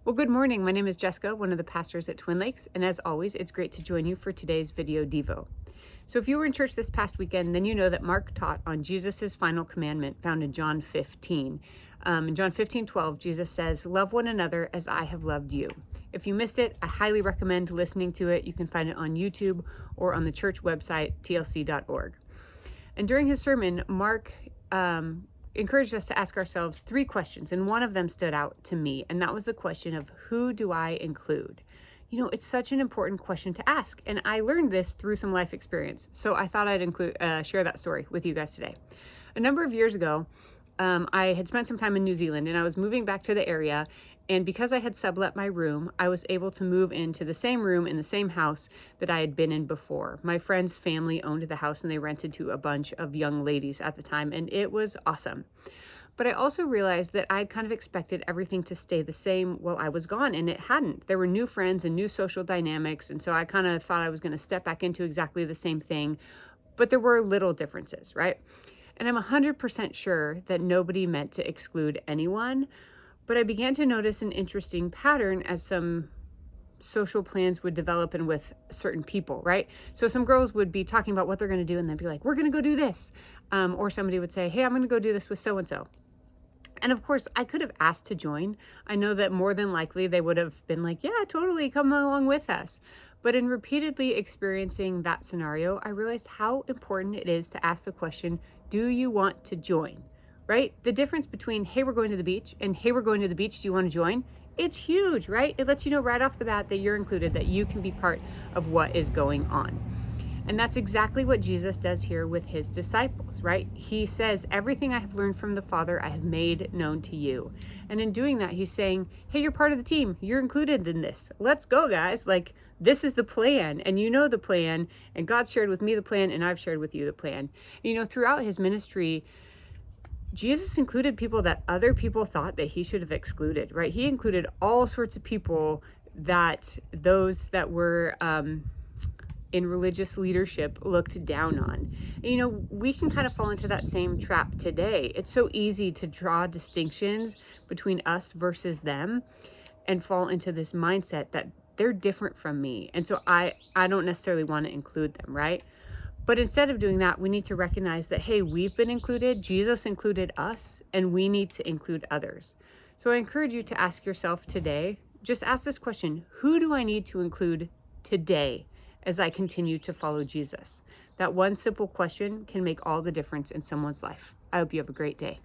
Well, good morning. My name is Jessica, one of the pastors at Twin Lakes, and as always, it's great to join you for today's video Devo. So if you were in church this past weekend, then you know that Mark taught on Jesus' final commandment found in John 15. In John 15:12, Jesus says, "Love one another as I have loved you." If you missed it, I highly recommend listening to it. You can find it on YouTube or on the church website, tlc.org. And during his sermon, Mark encouraged us to ask ourselves three questions, and one of them stood out to me, and that was the question of who do I include? You know, it's such an important question to ask, and I learned this through some life experience, so I thought I'd share that story with you guys today. A number of years ago, I had spent some time in New Zealand, and I was moving back to the area, and because I had sublet my room, I was able to move into the same room in the same house that I had been in before. My friend's family owned the house, and they rented to a bunch of young ladies at the time, and it was awesome. But I also realized that I'd kind of expected everything to stay the same while I was gone, and it hadn't. There were new friends and new social dynamics, and so I kind of thought I was going to step back into exactly the same thing, but there were little differences, right? And I'm 100% sure that nobody meant to exclude anyone, but I began to notice an interesting pattern as some social plans would develop and with certain people, right? So some girls would be talking about what they're going to do and then be like, we're going to go do this. Or somebody would say, hey, I'm going to go do this with so-and-so. And of course, I could have asked to join. I know that more than likely they would have been like, yeah, totally, come along with us. But in repeatedly experiencing that scenario, I realized how important it is to ask the question, do you want to join? Right? The difference between, hey, we're going to the beach and hey, we're going to the beach, do you want to join? It's huge, right? It lets you know right off the bat that you're included, that you can be part of what is going on. And that's exactly what Jesus does here with his disciples, right? He says, everything I have learned from the Father, I have made known to you. And in doing that, he's saying, hey, you're part of the team. You're included in this. Let's go, guys. Like, this is the plan, and you know the plan, and God shared with me the plan, and I've shared with you the plan. You know, throughout his ministry, Jesus included people that other people thought that he should have excluded, right? He included all sorts of people that those that were in religious leadership looked down on. And, you know, we can kind of fall into that same trap today. It's so easy to draw distinctions between us versus them and fall into this mindset that they're different from me. And so I don't necessarily want to include them, right? But instead of doing that, we need to recognize that, hey, we've been included, Jesus included us, and we need to include others. So I encourage you to ask yourself today, just ask this question, who do I need to include today as I continue to follow Jesus? That one simple question can make all the difference in someone's life. I hope you have a great day.